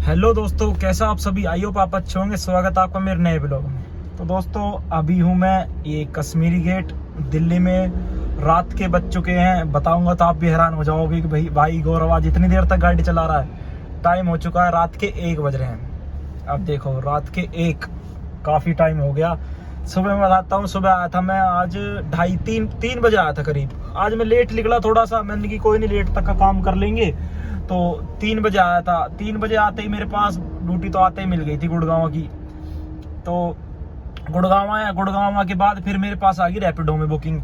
Hello दोस्तों, कैसा आप सभी? आई होप आप अच्छे होंगे। स्वागत है आपका मेरे नए ब्लॉग में। तो दोस्तों, अभी हूँ मैं ये कश्मीरी गेट दिल्ली में। रात के बज चुके हैं, बताऊंगा तो आप भी हैरान हो जाओगे कि भाई गौरव आज इतनी देर तक गाड़ी चला रहा है। टाइम हो चुका है, रात के 1 बज रहे हैं। अब देखो, रात के 1, काफ़ी टाइम हो गया। सुबह मैं बताता हूँ, सुबह आया था मैं आज 2:30-3 बजे आया था करीब। आज मैं लेट निकला थोड़ा सा, मैंने कि कोई नहीं, लेट तक का काम कर लेंगे। तो 3 बजे आया था। 3 बजे आते ही मेरे पास ड्यूटी तो आते ही मिल गई थी गुड़गांव की। तो गुड़गांव आया, गुड़गांव के बाद फिर मेरे पास आ गई रैपिडो में बुकिंग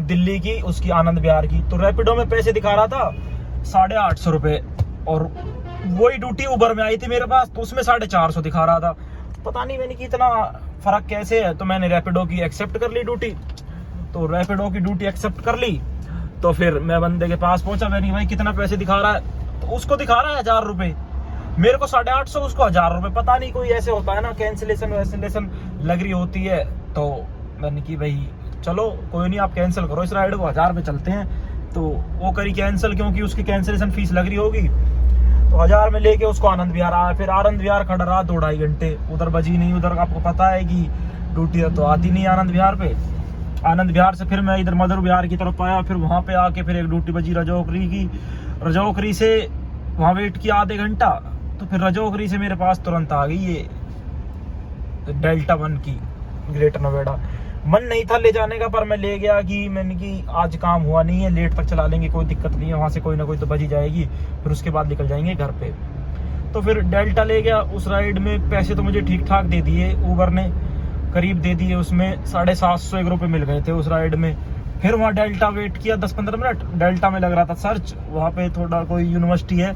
दिल्ली की, उसकी आनंद विहार की। तो रैपिडो में पैसे दिखा रहा था 850 रुपये, और वही ड्यूटी उबर में आई थी मेरे पास, तो उसमें 450 दिखा रहा था। पता नहीं मैंने कि इतना फर्क कैसे है। तो मैंने रैपिडो की एक्सेप्ट कर ली ड्यूटी। तो रैपिडो की ड्यूटी एक्सेप्ट कर ली, तो फिर मैं बंदे के पास पहुंचा। मैंने भाई कितना पैसे दिखा रहा है? तो उसको दिखा रहा है 1000 रुपये, मेरे को 850, उसको 1000 रुपये। पता नहीं कोई ऐसे होता है ना, कैंसिलेशन वैंसिलेशन लग रही होती है। तो मैंने कि भाई चलो कोई नहीं, आप कैंसिल करो इस राइड को, 1000 पे चलते हैं। तो वो करी कैंसिल, क्योंकि उसकी कैंसिलेशन फीस लग रही होगी। तो 1000 में लेके उसको आनंद विहार आया। फिर आनंद विहार खड़ा रहा 2-2.5 घंटे, उधर बजी नहीं। उधर आपको पता है कि ड्यूटी तो आती नहीं आनंद विहार पे। आनंद विहार से फिर मैं इधर मधुर विहार की तरफ आया। फिर वहाँ पे आके फिर एक ड्यूटी बजी रजौकरी की। रजौकरी से वहाँ वेट किया आधे घंटा। तो फिर रजौकरी से मेरे पास तुरंत आ गई ये डेल्टा 1 की ग्रेटर नोएडा। मन नहीं था ले जाने का, पर मैं ले गया कि मैंने कि आज काम हुआ नहीं है, लेट तक चला लेंगे, कोई दिक्कत नहीं है। वहाँ से कोई ना कोई तो बजी जाएगी, फिर उसके बाद निकल जाएंगे घर पे। तो फिर डेल्टा ले गया। उस राइड में पैसे तो मुझे ठीक ठाक दे दिए ऊबर ने, करीब दे दिए। उसमें 750 रुपये मिल गए थे उस राइड में। फिर वहाँ डेल्टा वेट किया 10-15 मिनट। डेल्टा में लग रहा था सर्च, वहाँ पे थोड़ा कोई यूनिवर्सिटी है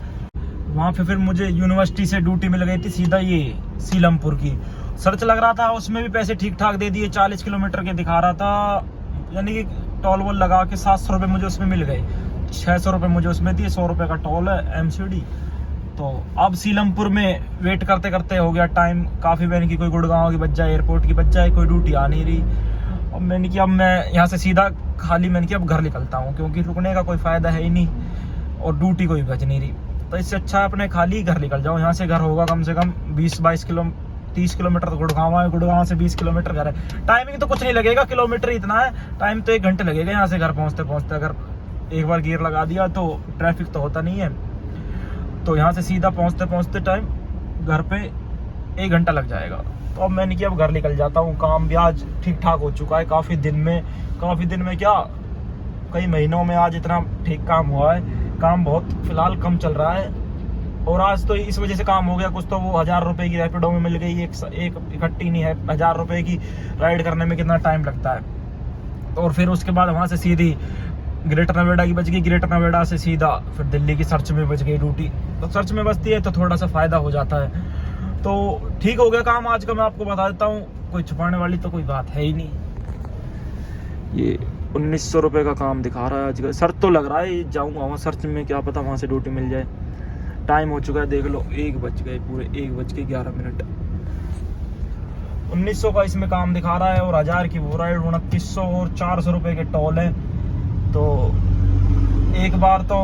वहाँ पे। फिर मुझे यूनिवर्सिटी से ड्यूटी मिल गई थी सीधा ये सीलमपुर की। सर्च लग रहा था, उसमें भी पैसे ठीक ठाक दे दिए। 40 किलोमीटर के दिखा रहा था, यानी कि टोल वोल लगा के 700 रुपये मुझे उसमें मिल गए। 600 रुपये मुझे उसमें दिए, 100 रुपये का टोल है MCD। तो अब सीलमपुर में वेट करते करते हो गया टाइम काफ़ी। मैंने की कोई गुड़गांव की बच जाए, एयरपोर्ट की बच जाए, कोई ड्यूटी आ नहीं रही। अब मैंने कि अब मैं यहाँ से सीधा खाली, मैंने कि अब घर निकलता हूँ, क्योंकि रुकने का कोई फ़ायदा है ही नहीं और ड्यूटी कोई बच नहीं रही। तो इससे अच्छा अपने खाली घर निकल जाओ। यहाँ से घर होगा कम से कम 30 किलोमीटर। तो गुड़गांव है, गुड़गांव से 20 किलोमीटर घर है। टाइमिंग तो कुछ नहीं लगेगा, किलोमीटर इतना है, टाइम तो 1 घंटे लगेगा यहाँ से घर पहुँचते पहुँचते। अगर एक बार गियर लगा दिया तो ट्रैफिक तो होता नहीं है। तो यहाँ से सीधा पहुँचते पहुँचते टाइम घर पे 1 घंटा लग जाएगा। तो अब मैंने किया अब घर निकल जाता हूँ। काम भी आज ठीक ठाक हो चुका है काफ़ी दिन में क्या, कई महीनों में आज इतना ठीक काम हुआ है। काम बहुत फिलहाल कम चल रहा है, और आज तो इस वजह से काम हो गया कुछ। तो वो 1000 रुपये की रैपिडो में मिल गई, एक इकट्ठी नहीं है। 1000 रुपये की राइड करने में कितना टाइम लगता है। और फिर उसके बाद वहाँ से सीधी ग्रेटर नोएडा की बच गई। ग्रेटर नोएडा से सीधा फिर दिल्ली की सर्च में बच गई ड्यूटी। तो सर्च में बचती है तो थोड़ा सा फ़ायदा हो जाता है। तो ठीक हो गया काम आज का, मैं आपको बता देता हूँ। कोई छुपाने वाली तो कोई बात है ही नहीं। ये 1900 रुपये का काम दिखा रहा है आज का। सर्च तो लग रहा है, जाऊँगा वहाँ सर्च में, क्या पता वहाँ से ड्यूटी मिल जाए। टाइम हो चुका है, देख लो 1 बज गए, पूरे 1:11। 1900 का इसमें काम दिखा रहा है, और 1000 की वो राइड 2900 और 400 रुपये के टोल है। तो एक बार तो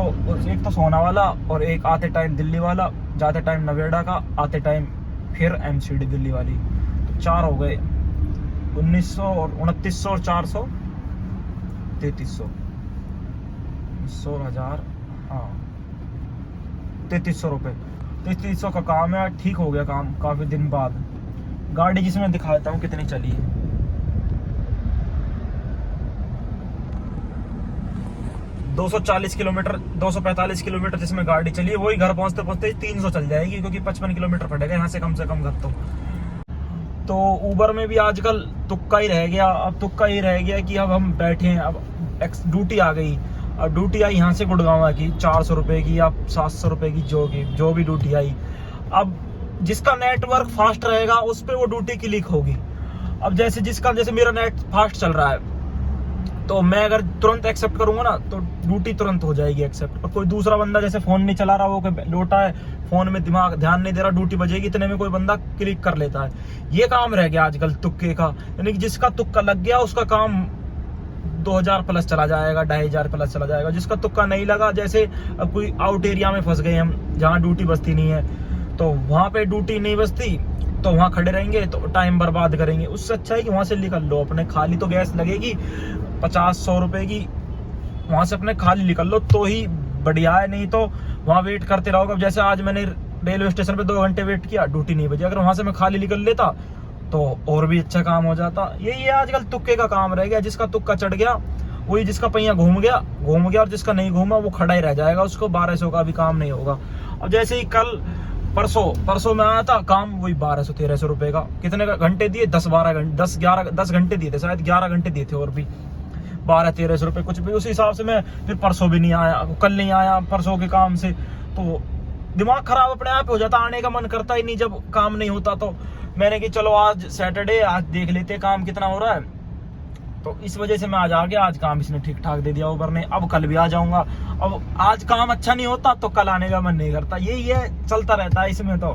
एक तो सोना वाला, और एक आते टाइम दिल्ली वाला, जाते टाइम नोएडा का, आते टाइम फिर MCD दिल्ली वाली। तो 4 हो गए, 1900 और 2900 और 400, 3300, 1000, हाँ 3300 रुपये। 3300 का काम है। ठीक हो गया काम काफ़ी दिन बाद। गाड़ी जिसमें दिखाता हूँ कितनी चली है। 240 किलोमीटर, 245 किलोमीटर जिसमें गाड़ी चली है, वही घर पहुँचते पहुँचते 300 चल जाएगी, क्योंकि 55 किलोमीटर पड़ेगा यहाँ से कम से कम घर। तो ऊबर में भी आजकल तुक्का ही रह गया। अब तुक्का ही रह गया कि अब हम बैठे हैं, अब ड्यूटी आ गई। अब ड्यूटी आई यहाँ से गुड़गांव की 400 रुपये की या 700 रुपये की, जो भी ड्यूटी आई। अब जिसका नेटवर्क फास्ट रहेगा उस पर वो ड्यूटी क्लिक होगी। अब जैसे मेरा नेट फास्ट चल रहा है, तो मैं अगर तुरंत एक्सेप्ट करूंगा ना, तो ड्यूटी तुरंत हो जाएगी एक्सेप्ट। और कोई दूसरा बंदा जैसे फ़ोन नहीं चला रहा, वो कोई लोटा है, फ़ोन में ध्यान नहीं दे रहा, ड्यूटी बजेगी, इतने में कोई बंदा क्लिक कर लेता है। ये काम रह गया आजकल तुक्के का, यानी कि जिसका तुक्का लग गया उसका काम 2000 प्लस चला जाएगा, 2500 प्लस चला जाएगा। जिसका तुक्का नहीं लगा, जैसे अब कोई आउट एरिया में फंस गए हम, जहाँ ड्यूटी बजती नहीं है, तो वहाँ पे ड्यूटी नहीं बचती तो वहाँ खड़े रहेंगे तो टाइम बर्बाद करेंगे। उससे अच्छा है कि वहाँ से निकल लो अपने, खाली तो गैस लगेगी 50-100 रुपए की, वहाँ से अपने खाली निकल लो तो ही बढ़िया है, नहीं तो वहाँ वेट करते रहोगे। अब जैसे आज मैंने रेलवे स्टेशन पे 2 घंटे वेट किया, ड्यूटी नहीं बची, अगर वहाँ से मैं खाली निकल लेता तो और भी अच्छा काम हो जाता। यही है आजकल तुक्के का काम रह गया, जिसका तुक्का चढ़ गया वही, जिसका पहिया घूम गया और जिसका नहीं घूमा वो खड़ा ही रह जाएगा, उसको 1200 का भी काम नहीं होगा। अब जैसे ही कल परसों में आया था काम, वही 1200-1300 रुपए का, कितने का घंटे दिए, 10-12 घंटे, 10 घंटे दिए थे शायद, 11 घंटे दिए थे, और भी 1200-1300 रुपए कुछ भी। उसी हिसाब से मैं फिर परसों भी नहीं आया, कल नहीं आया परसों के काम से, तो दिमाग खराब अपने आप हो जाता, आने का मन करता ही नहीं जब काम नहीं होता। तो मैंने कि चलो आज सैटरडे, आज देख लेते काम कितना हो रहा है, तो इस वजह से मैं आज आ गया। आज काम इसने ठीक ठाक दे दिया ऊबर ने, अब कल भी आ जाऊंगा। अब आज काम अच्छा नहीं होता तो कल आने का मन नहीं करता, यही है, चलता रहता है इसमें। तो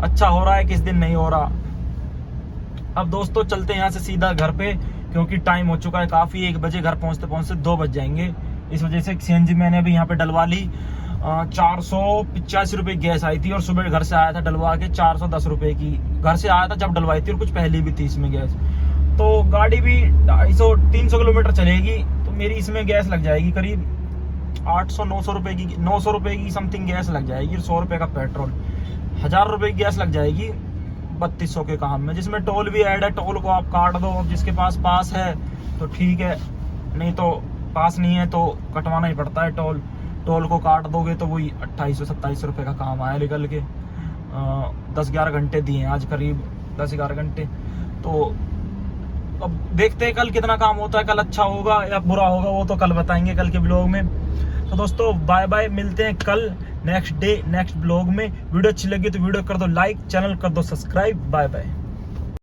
अच्छा हो रहा है, किस दिन नहीं हो रहा। अब दोस्तों चलते हैं यहाँ से सीधा घर पे, क्योंकि टाइम हो चुका है काफी, 1 बजे घर पहुंचते पहुंचते 2 बज जाएंगे। इस वजह से सीएनजी मैंने अभी यहाँ पे डलवा ली। 485 रुपए गैस आई थी, और सुबह घर से आया था डलवा के 410 रुपए की घर से आया था जब डलवाई थी, और कुछ पहले भी थी इसमें गैस। तो गाड़ी भी 250-300 किलोमीटर चलेगी, तो मेरी इसमें गैस लग जाएगी करीब 800-900 रुपए की, 900 रुपए की समथिंग गैस लग जाएगी, 100 रुपए का पेट्रोल, 1000 रुपए की गैस लग जाएगी 3200 के काम में, जिसमें टोल भी ऐड है। टोल को आप काट दो, अब जिसके पास पास है तो ठीक है, नहीं तो पास नहीं है तो कटवाना ही पड़ता है टोल। टोल को काट दोगे तो वही 2800-2700 रुपए का काम आया निकल के। 10-11 घंटे दिए आज, करीब 10-11 घंटे। तो अब देखते हैं कल कितना काम होता है, कल अच्छा होगा या बुरा होगा वो तो कल बताएंगे कल के ब्लॉग में। तो दोस्तों बाय बाय, मिलते हैं कल नेक्स्ट डे नेक्स्ट ब्लॉग में। वीडियो अच्छी लगी तो वीडियो कर दो लाइक, चैनल कर दो सब्सक्राइब। Bye bye.